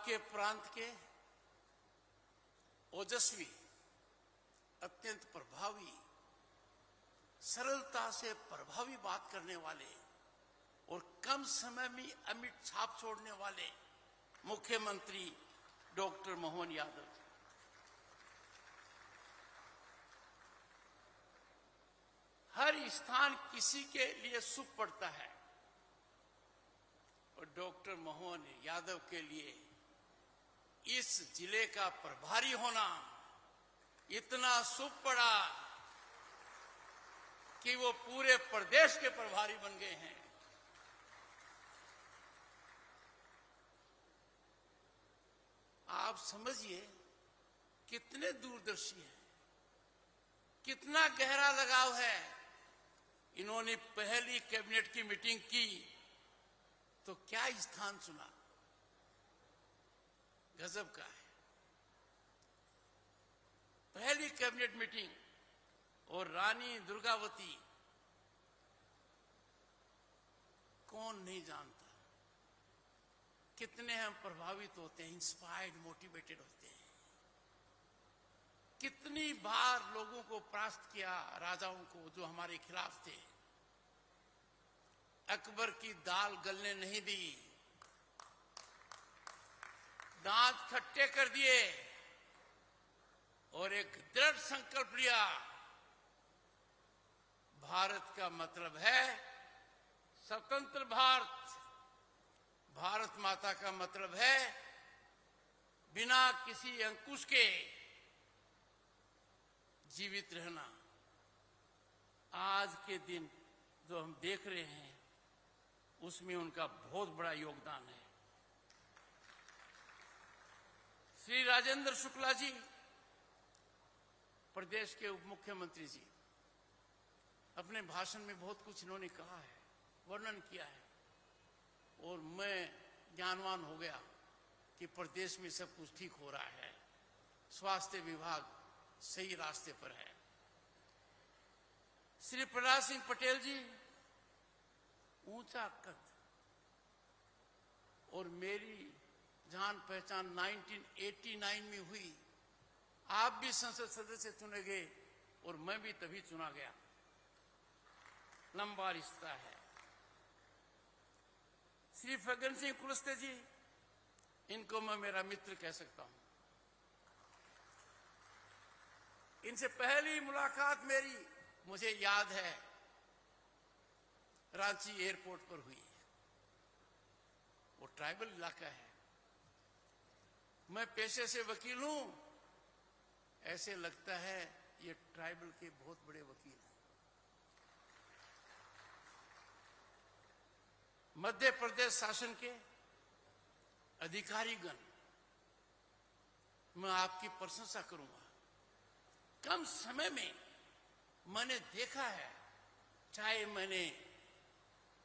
आपके प्रांत के ओजस्वी, अत्यंत प्रभावी, सरलता से प्रभावी बात करने वाले और कम समय में अमिट छाप छोड़ने वाले मुख्यमंत्री डॉक्टर मोहन यादव जी। हर स्थान किसी के लिए शुभ पड़ता है और डॉक्टर मोहन यादव के लिए इस जिले का प्रभारी होना इतना शुभ पड़ा कि वो पूरे प्रदेश के प्रभारी बन गए हैं। आप समझिए कितने दूरदर्शी हैं, कितना गहरा लगाव है। इन्होंने पहली कैबिनेट की मीटिंग की तो क्या स्थान चुना, गजब का है। पहली कैबिनेट मीटिंग और रानी दुर्गावती, कौन नहीं जानता कितने हम प्रभावित होते हैं, इंस्पायर्ड, मोटिवेटेड होते हैं। कितनी बार लोगों को परास्त किया, राजाओं को जो हमारे खिलाफ थे। अकबर की दाल गलने नहीं दी, दांत खट्टे कर दिए और एक दृढ़ संकल्प लिया। भारत का मतलब है स्वतंत्र भारत, भारत माता का मतलब है बिना किसी अंकुश के जीवित रहना। आज के दिन जो हम देख रहे हैं उसमें उनका बहुत बड़ा योगदान है। श्री राजेंद्र शुक्ला जी, प्रदेश के उप मुख्यमंत्री जी, अपने भाषण में बहुत कुछ इन्होंने कहा है, वर्णन किया है और मैं ज्ञानवान हो गया कि प्रदेश में सब कुछ ठीक हो रहा है, स्वास्थ्य विभाग सही रास्ते पर है। श्री प्रहलाद सिंह पटेल जी, ऊंचा कद और मेरी जान पहचान 1989 में हुई। आप भी संसद सदस्य चुने गए और मैं भी तभी चुना गया, लंबा रिश्ता है। श्री फग्गन सिंह कुलस्ते जी, इनको मैं मेरा मित्र कह सकता हूं। इनसे पहली मुलाकात मेरी, मुझे याद है, रांची एयरपोर्ट पर हुई। वो ट्राइबल इलाका है, मैं पेशे से वकील हूं, ऐसे लगता है ये ट्राइबल के बहुत बड़े वकील हैं। मध्य प्रदेश शासन के अधिकारीगण, मैं आपकी प्रशंसा करूंगा। कम समय में मैंने देखा है, चाहे मैंने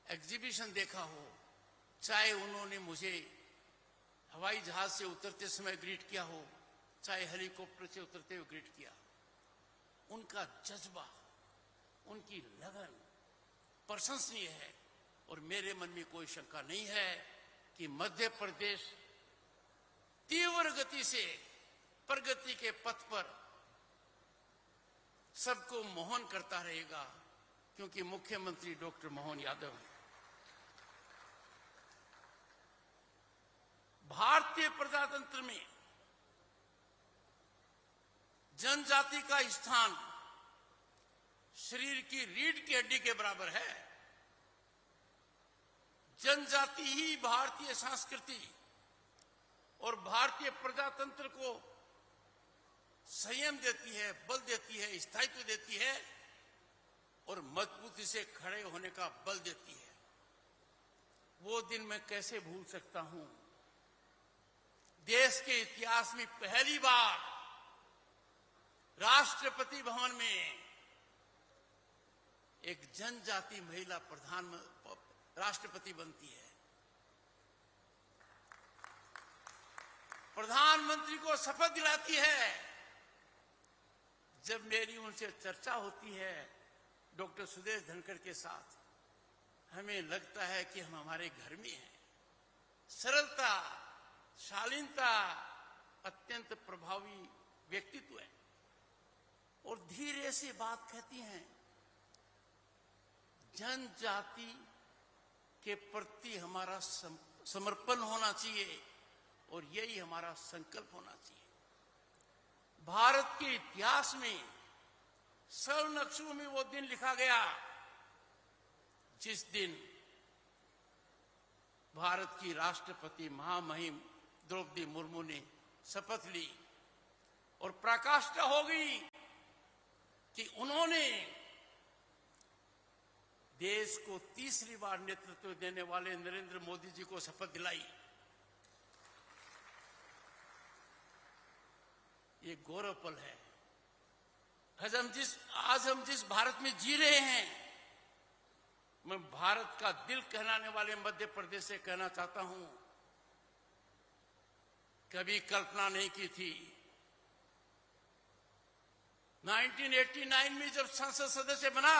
एग्जीबिशन देखा हो, चाहे उन्होंने मुझे हवाई जहाज से उतरते समय ग्रीट किया हो, चाहे हेलीकॉप्टर से उतरते हुए ग्रीट किया, उनका जज्बा, उनकी लगन प्रशंसनीय है। और मेरे मन में कोई शंका नहीं है कि मध्य प्रदेश तीव्र गति से प्रगति के पथ पर सबको मोहन करता रहेगा, क्योंकि मुख्यमंत्री डॉक्टर मोहन यादव हैं। भारतीय प्रजातंत्र में जनजाति का स्थान शरीर की रीढ़ की हड्डी के बराबर है। जनजाति ही भारतीय संस्कृति और भारतीय प्रजातंत्र को संयम देती है, बल देती है, स्थायित्व देती है और मजबूती से खड़े होने का बल देती है। वो दिन मैं कैसे भूल सकता हूं, देश के इतिहास में पहली बार राष्ट्रपति भवन में एक जनजाति महिला राष्ट्रपति बनती है। प्रधानमंत्री को शपथ दिलाती है। जब मेरी उनसे चर्चा होती है डॉक्टर सुदेश धनखड़ के साथ, हमें लगता है कि हम हमारे घर में हैं। सरलता, शालीनता अत्यंत प्रभावी व्यक्तित्व है और धीरे से बात कहती हैं। जनजाति के प्रति हमारा समर्पण होना चाहिए और यही हमारा संकल्प होना चाहिए। भारत के इतिहास में स्वर्ण अक्षरों में वो दिन लिखा गया जिस दिन भारत की राष्ट्रपति महामहिम द्रौपदी मुर्मू ने शपथ ली और प्रकाष्ठा हो गई कि उन्होंने देश को तीसरी बार नेतृत्व देने वाले नरेंद्र मोदी जी को शपथ दिलाई। ये गौरव पल है। आज हम जिस भारत में जी रहे हैं, मैं भारत का दिल कहलाने वाले मध्य प्रदेश से कहना चाहता हूं, कभी कल्पना नहीं की थी। 1989 में जब संसद सदस्य बना,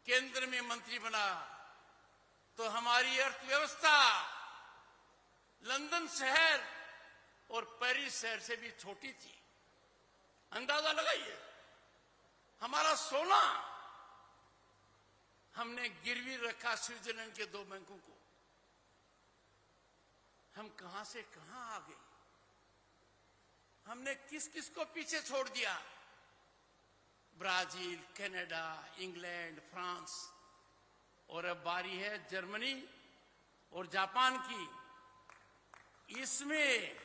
केंद्र में मंत्री बना, तो हमारी अर्थव्यवस्था लंदन शहर और पेरिस शहर से भी छोटी थी। अंदाजा लगाइए, हमारा सोना हमने गिरवी रखा स्विट्जरलैंड के 2 बैंकों को। हम कहां से कहां आ गए, हमने किस किस को पीछे छोड़ दिया। ब्राजील, कनाडा, इंग्लैंड, फ्रांस और अब बारी है जर्मनी और जापान की। इसमें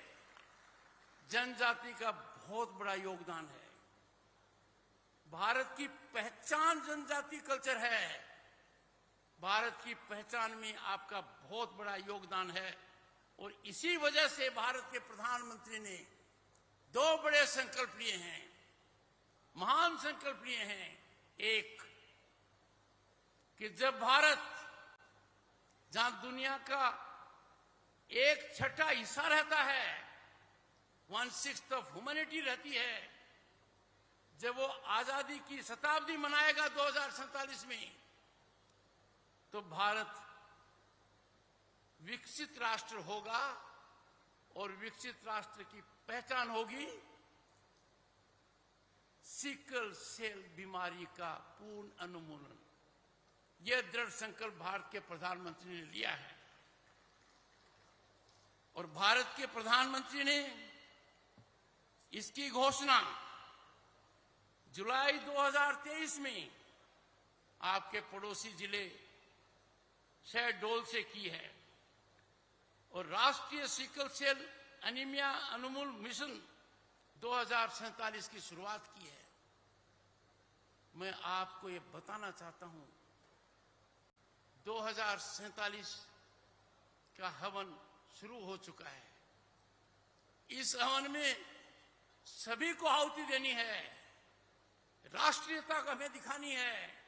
जनजाति का बहुत बड़ा योगदान है। भारत की पहचान जनजाति कल्चर है। भारत की पहचान में आपका बहुत बड़ा योगदान है और इसी वजह से भारत के प्रधानमंत्री ने 2 बड़े संकल्प लिए हैं, महान संकल्प लिए हैं। एक, कि जब भारत, जहां दुनिया का 1/6 हिस्सा रहता है, 1/6 ऑफ ह्यूमैनिटी रहती है, जब वो आजादी की शताब्दी मनाएगा 2047 में, तो भारत विकसित राष्ट्र होगा और विकसित राष्ट्र की पहचान होगी सिकल सेल बीमारी का पूर्ण उन्मूलन। यह दृढ़ संकल्प भारत के प्रधानमंत्री ने लिया है और भारत के प्रधानमंत्री ने इसकी घोषणा जुलाई 2023 में आपके पड़ोसी जिले शहडोल से की है और राष्ट्रीय सिकल सेल एनीमिया उन्मूलन मिशन 2047 की शुरुआत की है। मैं आपको ये बताना चाहता हूं, 2047 का हवन शुरू हो चुका है। इस हवन में सभी को आहुति देनी है, राष्ट्रीयता को हमें दिखानी है।